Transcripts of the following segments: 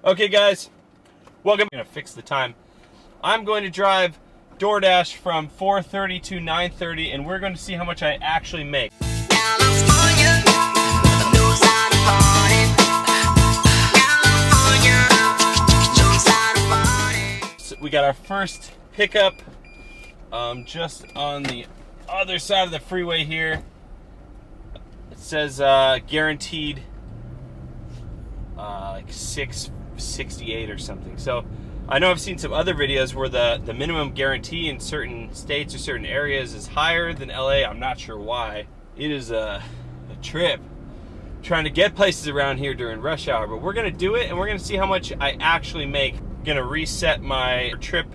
Okay guys, welcome. I'm gonna fix the time. I'm going to drive DoorDash from 4:30 to 9:30 and we're going to see how much I actually make. So we got our first pickup just on the other side of the freeway here. It says guaranteed like 668 or something. So I know I've seen some other videos where the minimum guarantee in certain states or certain areas is higher than LA. I'm not sure why. It is a trip trying to get places around here during rush hour, but we're gonna do it and we're gonna see how much I actually make. I'm gonna reset my trip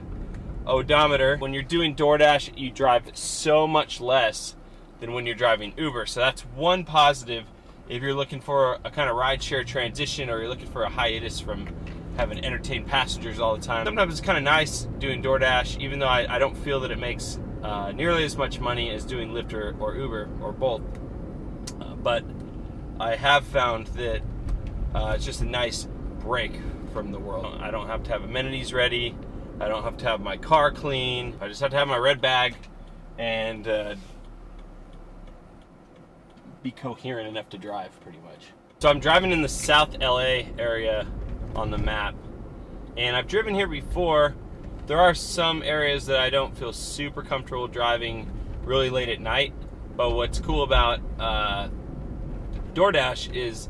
odometer. When you're doing DoorDash, you drive so much less than when you're driving Uber. So that's one positive if you're looking for a kind of rideshare transition or you're looking for a hiatus from having entertained passengers all the time. Sometimes it's kind of nice doing DoorDash, even though I don't feel that it makes nearly as much money as doing Lyft or Uber or both. But I have found that it's just a nice break from the world. I don't have to have amenities ready. I don't have to have my car clean. I just have to have my red bag and be coherent enough to drive, pretty much. So I'm driving in the South LA area on the map, and I've driven here before. There are some areas that I don't feel super comfortable driving really late at night, but what's cool about DoorDash is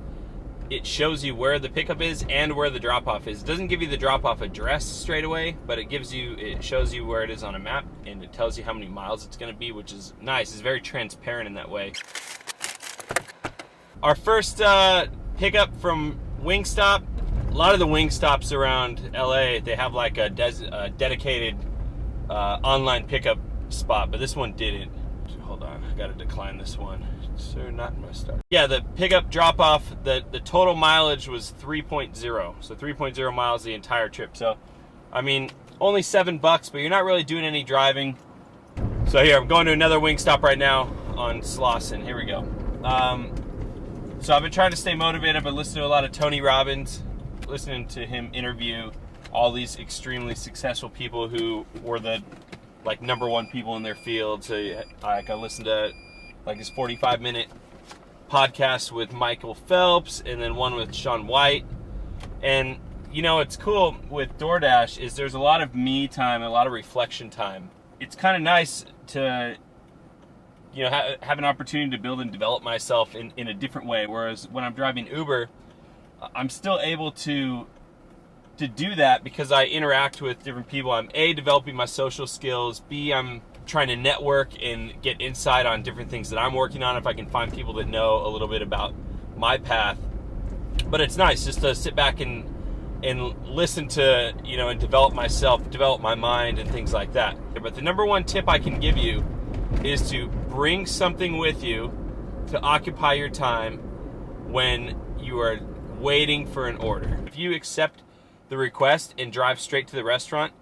it shows you where the pickup is and where the drop-off is. It doesn't give you the drop-off address straight away, but it shows you where it is on a map, and it tells you how many miles it's gonna be, which is nice. It's very transparent in that way. Our first pickup from Wingstop. A lot of the Wingstops around LA, they have like a dedicated online pickup spot, but this one didn't. Hold on, I gotta decline this one. So not in my start. Yeah, the pickup drop off, the total mileage was 3.0. So 3.0 miles the entire trip. So, I mean, only $7, but you're not really doing any driving. So here, I'm going to another Wingstop right now on Slauson. Here we go. So I've been trying to stay motivated. I've been listening to a lot of Tony Robbins, listening to him interview all these extremely successful people who were the like #1 people in their field. So I listened to like his 45-minute podcast with Michael Phelps and then one with Shaun White. And you know, it's cool with DoorDash is there's a lot of me time, a lot of reflection time. It's kind of nice to have an opportunity to build and develop myself in a different way. Whereas when I'm driving Uber, I'm still able to do that because I interact with different people. I'm A, developing my social skills. B, I'm trying to network and get insight on different things that I'm working on if I can find people that know a little bit about my path. But it's nice just to sit back and listen to, and develop myself, develop my mind and things like that. But the #1 tip I can give you is to bring something with you to occupy your time when you are waiting for an order. If you accept the request and drive straight to the restaurant,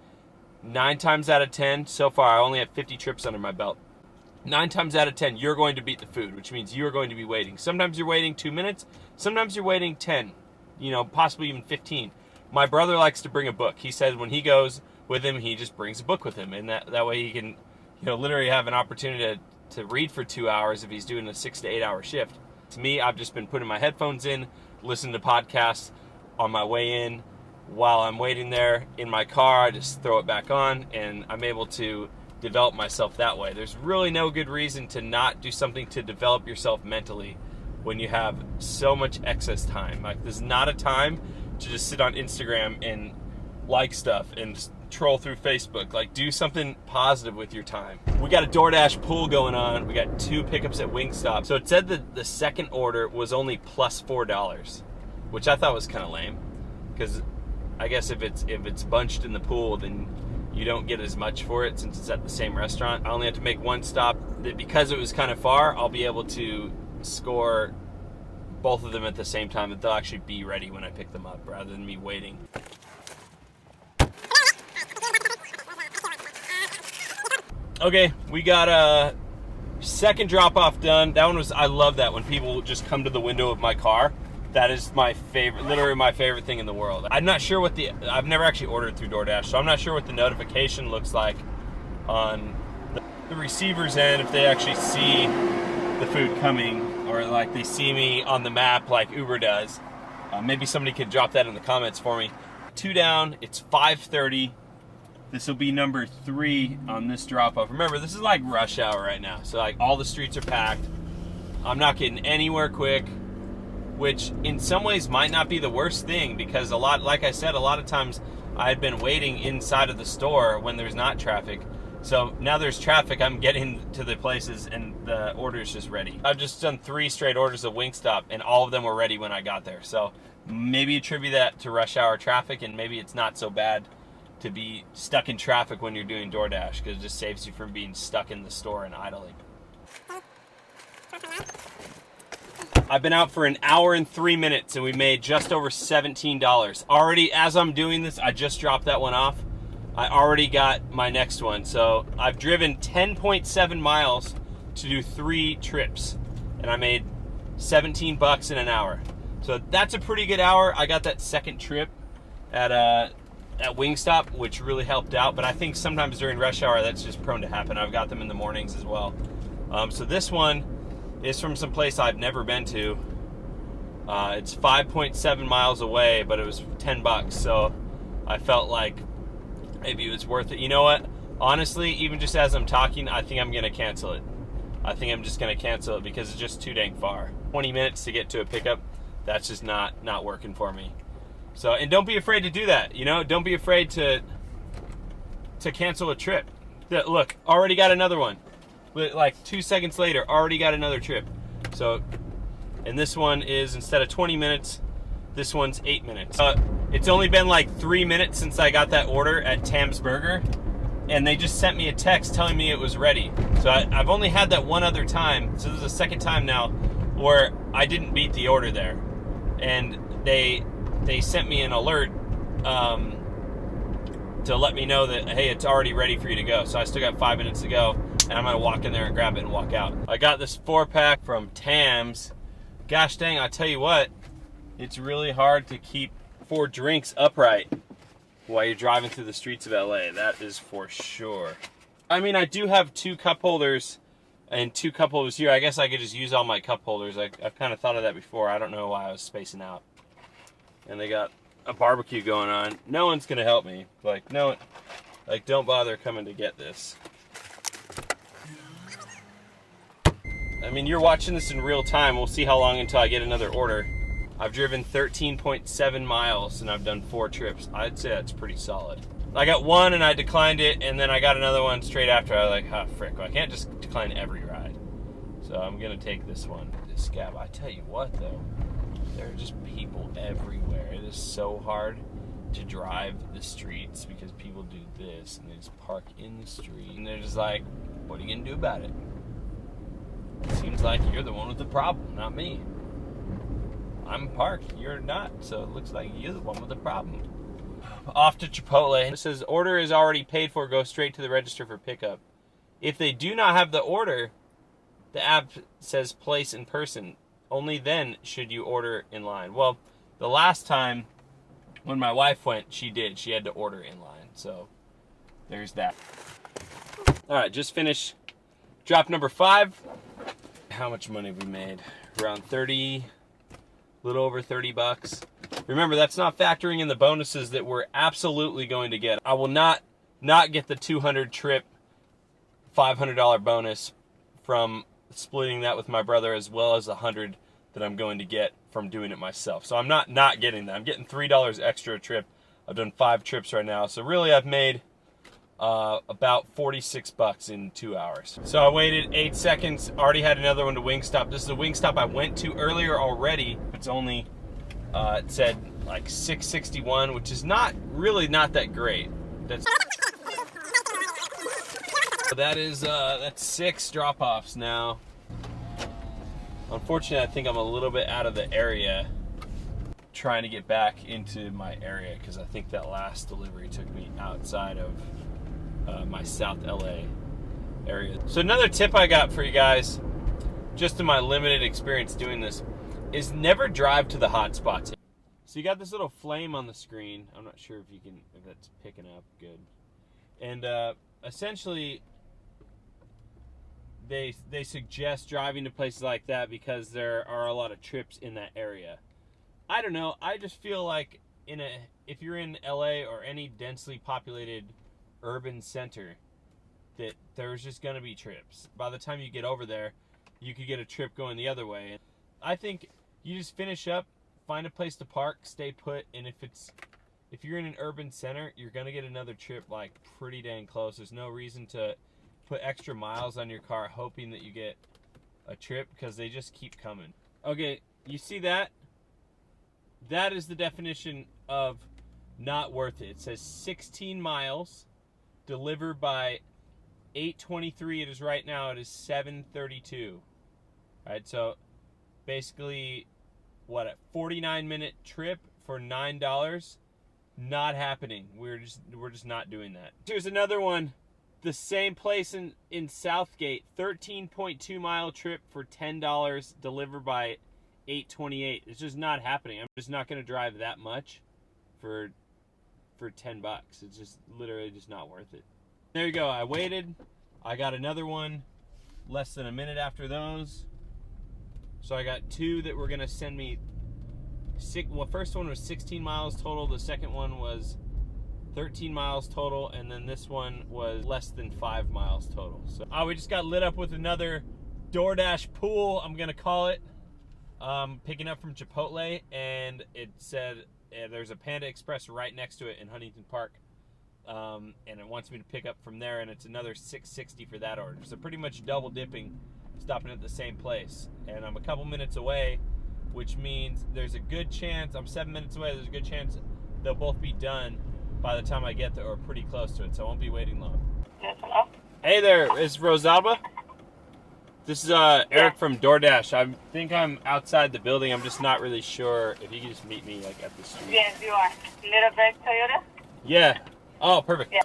9 times out of 10, so far I only have 50 trips under my belt. 9 times out of 10, you're going to beat the food, which means you're going to be waiting. Sometimes you're waiting 2 minutes, sometimes you're waiting 10, possibly even 15. My brother likes to bring a book. He says when he goes with him, he just brings a book with him, and that way he can literally have an opportunity to read for 2 hours if he's doing a 6 to 8 hour shift. To me, I've just been putting my headphones in, listening to podcasts on my way in. While I'm waiting there in my car, I just throw it back on, and I'm able to develop myself that way. There's really no good reason to not do something to develop yourself mentally when you have so much excess time. Like, there's not a time to just sit on Instagram and like stuff and troll through Facebook. Like, do something positive with your time. We got a DoorDash pool going on. We got 2 pickups at Wingstop. So it said that the second order was only plus $4, which I thought was kind of lame, because I guess if it's bunched in the pool, then you don't get as much for it since it's at the same restaurant. I only have to make one stop. Because it was kind of far, I'll be able to score both of them at the same time, that they'll actually be ready when I pick them up rather than me waiting. Okay, we got a second drop off done. That one was, I love that when people just come to the window of my car That is my favorite, literally my favorite thing in the world. I'm not sure what I've never actually ordered through DoorDash, so I'm not sure what the notification looks like on the receiver's end, if they actually see the food coming, or like they see me on the map like Uber does. Maybe somebody could drop that in the comments for me. 2 down, it's 5:30. This will be number 3 on this drop-off. Remember, this is like rush hour right now, so like all the streets are packed. I'm not getting anywhere quick, which in some ways might not be the worst thing, because like I said, a lot of times I had been waiting inside of the store when there's not traffic. So now there's traffic, I'm getting to the places and the order's just ready. I've just done 3 straight orders of Wingstop and all of them were ready when I got there. So maybe attribute that to rush hour traffic, and maybe it's not so bad to be stuck in traffic when you're doing DoorDash, because it just saves you from being stuck in the store and idling. I've been out for an hour and 3 minutes and we made just over $17. Already, as I'm doing this, I just dropped that one off. I already got my next one. So I've driven 10.7 miles to do 3 trips and I made $17 in an hour. So that's a pretty good hour. I got that second trip at Wingstop, which really helped out. But I think sometimes during rush hour, that's just prone to happen. I've got them in the mornings as well. So this one is from some place I've never been to. It's 5.7 miles away, but it was $10, so I felt like maybe it was worth it. You know what? Honestly, even just as I'm talking, I think I'm gonna cancel it. I think I'm just gonna cancel it because it's just too dang far. 20 minutes to get to a pickup, that's just not working for me. So, and don't be afraid to do that. You know, don't be afraid to cancel a trip. Look, already got another one. Like 2 seconds later, already got another trip. So, and this one is, instead of 20 minutes, this one's 8 minutes. It's only been like 3 minutes since I got that order at Tam's Burger, and they just sent me a text telling me it was ready. So I've only had that one other time, so this is the second time now where I didn't beat the order there. And they sent me an alert to let me know that, hey, it's already ready for you to go. So I still got 5 minutes to go, and I'm gonna walk in there and grab it and walk out. I got this 4-pack from Tam's. Gosh dang, I tell you what, it's really hard to keep 4 drinks upright while you're driving through the streets of LA. That is for sure. I mean, I do have 2 cup holders and 2 cup holders here. I guess I could just use all my cup holders. I've kind of thought of that before. I don't know why I was spacing out. And they got a barbecue going on. No one's gonna help me. Like, no one, like, don't bother coming to get this. I mean, you're watching this in real time. We'll see how long until I get another order. I've driven 13.7 miles and I've done 4 trips. I'd say that's pretty solid. I got one and I declined it, and then I got another one straight after. I was like, oh, frick, I can't just decline every ride. So I'm gonna take this one. This scab, I tell you what though, there are just people everywhere. It is so hard to drive the streets because people do this and they just park in the street and they're just like, what are you gonna do about it? It seems like you're the one with the problem, not me. I'm parked, you're not, so it looks like you're the one with the problem. Off to Chipotle. It says order is already paid for, go straight to the register for pickup. If they do not have the order, the app says place in person. Only then should you order in line. Well, the last time when my wife went, she did. She had to order in line, so there's that. All right, just finished drop number 5. How much money have we made? Around 30, a little over $30. Remember, that's not factoring in the bonuses that we're absolutely going to get. I will not get the 200 trip $500 bonus from splitting that with my brother, as well as the 100 that I'm going to get from doing it myself. So I'm not getting that. I'm getting $3 extra a trip. I've done 5 trips right now. So really I've made about $46 in 2 hours. So I waited 8 seconds, already had another one to Wingstop. This is a Wingstop I went to earlier already. It's only, it said like $6.61, which is not that great. That's 6 drop-offs now. Unfortunately, I think I'm a little bit out of the area trying to get back into my area, because I think that last delivery took me outside of my South LA area. So another tip I got for you guys, just in my limited experience doing this, is never drive to the hot spots. So you got this little flame on the screen. I'm not sure if that's picking up good. And essentially, they suggest driving to places like that because there are a lot of trips in that area. I don't know. I just feel like if you're in LA or any densely populated urban center, that there's just going to be trips. By the time you get over there, you could get a trip going the other way. I think you just finish up, find a place to park, stay put, and if you're in an urban center, you're going to get another trip like pretty dang close. There's no reason to put extra miles on your car hoping that you get a trip because they just keep coming. Okay, you see that? That is the definition of not worth it. It says 16 miles, delivered by 8:23. It is right now. It is 7:32. All right, so basically, what, a 49-minute trip for $9? Not happening. We're just not doing that. Here's another one. The same place in Southgate, 13.2 mile trip for $10, delivered by 8:28. It's just not happening. I'm just not going to drive that much for $10. It's just literally just not worth it. There you go. I waited. I got another one less than a minute after those. So I got two that were going to send me first one was 16 miles total. The second one was 13 miles total, and then this one was less than 5 miles total. So we just got lit up with another DoorDash pool, I'm gonna call it. Picking up from Chipotle, and it said there's a Panda Express right next to it in Huntington Park, and it wants me to pick up from there, and it's another $6.60 for that order. So pretty much double dipping, stopping at the same place, and I'm a couple minutes away, which means there's a good chance I'm 7 minutes away. There's a good chance they'll both be done by the time I get there, or pretty close to it, so I won't be waiting long. Yes, hello? Hey there, is Rosalba? This is Eric from DoorDash. I think I'm outside the building. I'm just not really sure if you can just meet me like at the street. Yes, you are. Little Red Toyota? Yeah. Oh, perfect. Yeah.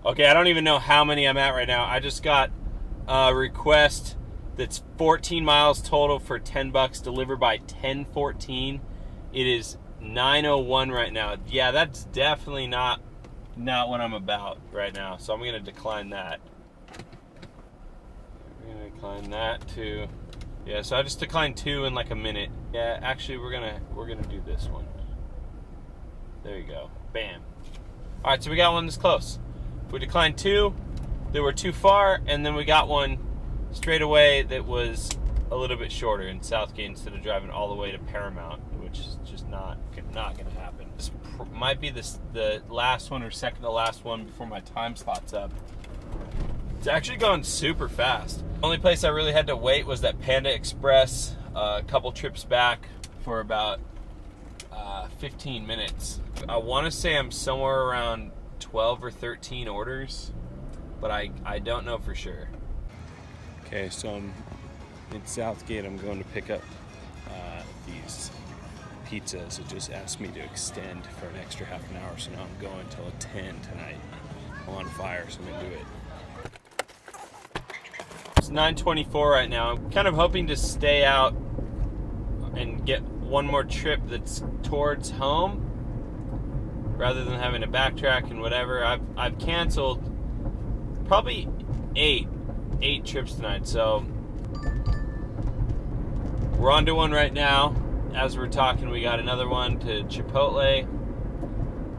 Okay, I don't even know how many I'm at right now. I just got a request that's 14 miles total for $10, delivered by 10:14. It is 9:01 right now. Yeah, that's definitely not what I'm about right now. So I'm gonna decline that. I'm gonna decline that too. Yeah, so I just declined 2 in like a minute. Yeah, actually we're gonna do this one. There you go. Bam. All right, so we got one this close. We declined 2 that were too far, and then we got one straight away that was a little bit shorter in Southgate instead of driving all the way to Paramount, which is just not going to happen. This might be the last one or second to last one before my time slot's up. It's actually gone super fast. The only place I really had to wait was that Panda Express a couple trips back for about 15 minutes. I want to say I'm somewhere around 12 or 13 orders, but I don't know for sure. Okay, so I'm in Southgate. I'm going to pick up these pizzas. It just asked me to extend for an extra half an hour, so now I'm going till 10 tonight. I'm on fire, so I'm going to do it. It's 9:24 right now. I'm kind of hoping to stay out and get one more trip that's towards home rather than having to backtrack and whatever. I've canceled probably eight trips tonight, so we're on to one right now. As we're talking, we got another one to Chipotle.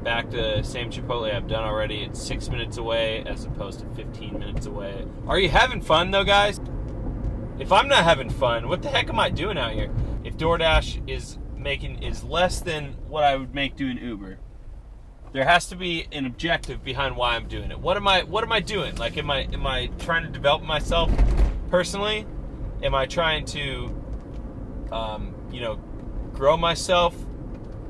Back to same Chipotle I've done already. It's 6 minutes away as opposed to 15 minutes away. Are you having fun though, guys? If I'm not having fun, what the heck am I doing out here? If DoorDash is less than what I would make doing Uber, there has to be an objective behind why I'm doing it. What am I doing? Like, am I trying to develop myself personally? Am I trying to grow myself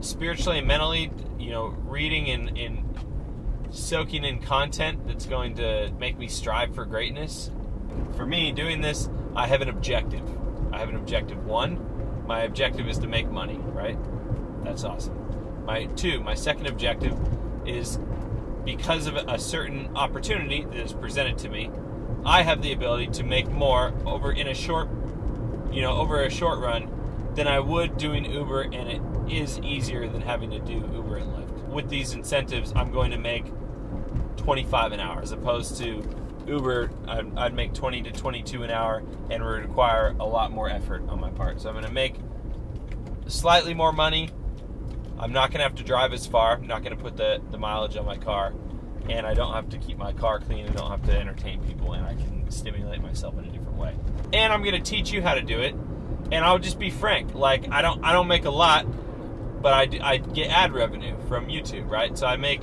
spiritually and mentally, reading and soaking in content that's going to make me strive for greatness? For me, doing this, I have an objective. I have an objective. 1, my objective is to make money, right? That's awesome. My second objective is, because of a certain opportunity that is presented to me, I have the ability to make more in a short you know, over a short run than I would doing Uber, and it is easier than having to do Uber and Lyft. With these incentives, I'm going to make $25 an hour as opposed to Uber. I'd make 20 to 22 an hour and would require a lot more effort on my part. So I'm going to make slightly more money. I'm not going to have to drive as far. I'm not going to put the mileage on my car, and I don't have to keep my car clean. I don't have to entertain people, and I can stimulate myself in a different way. And I'm going to teach you how to do it. And I'll just be frank. Like, I don't make a lot, but I get ad revenue from YouTube, right? So I make,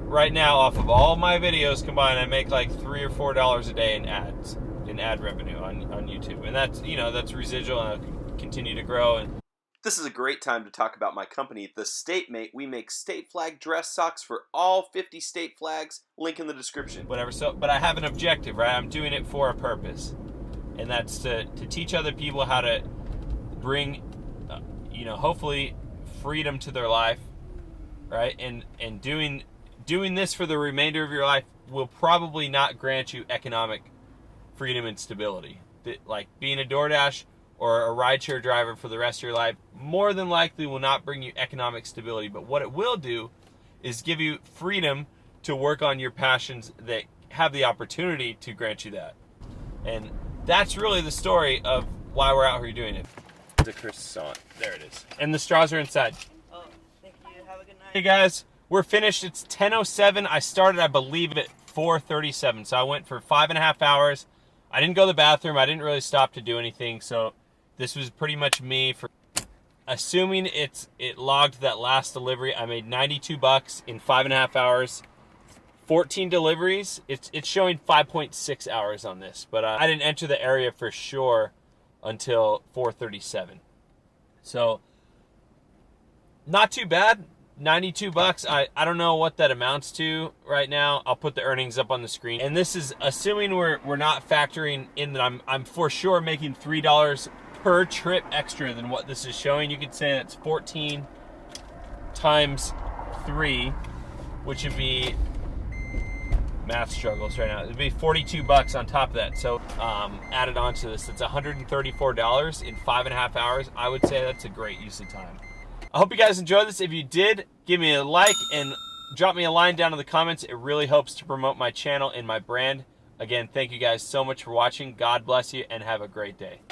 right now, off of all my videos combined, I make like $3 or $4 a day in ads, in ad revenue on YouTube. And that's, you know, that's residual, and I'll continue to grow. And this is a great time to talk about my company, The State Mate. We make state flag dress socks for all 50 state flags. Link in the description. Whatever. So, but I have an objective, right? I'm doing it for a purpose. And that's to teach other people how to bring, you know, hopefully freedom to their life, right? And doing this for the remainder of your life will probably not grant you economic freedom and stability. Like being a DoorDash or a rideshare driver for the rest of your life more than likely will not bring you economic stability. But what it will do is give you freedom to work on your passions that have the opportunity to grant you that. And that's really the story of why we're out here doing it. The croissant. There it is. And the straws are inside. Oh, thank you. Have a good night. Hey guys, we're finished. It's 10:07. I started, I believe, at 4:37. So I went for 5.5 hours. I didn't go to the bathroom. I didn't really stop to do anything. So this was pretty much me. For assuming it logged that last delivery, I made $92 in 5.5 hours. 14 deliveries. It's showing 5.6 hours on this, but I didn't enter the area for sure until 4:37. So not too bad. $92. I don't know what that amounts to right now. I'll put the earnings up on the screen. And this is assuming we're not factoring in that I'm for sure making $3 per trip extra than what this is showing. You could say that's 14 times 3, which would be, math struggles right now. It'd be $42 on top of that. So added on to this, it's $134 in 5.5 hours. I would say that's a great use of time. I hope you guys enjoyed this. If you did, give me a like and drop me a line down in the comments. It really helps to promote my channel and my brand. Again, thank you guys so much for watching. God bless you and have a great day.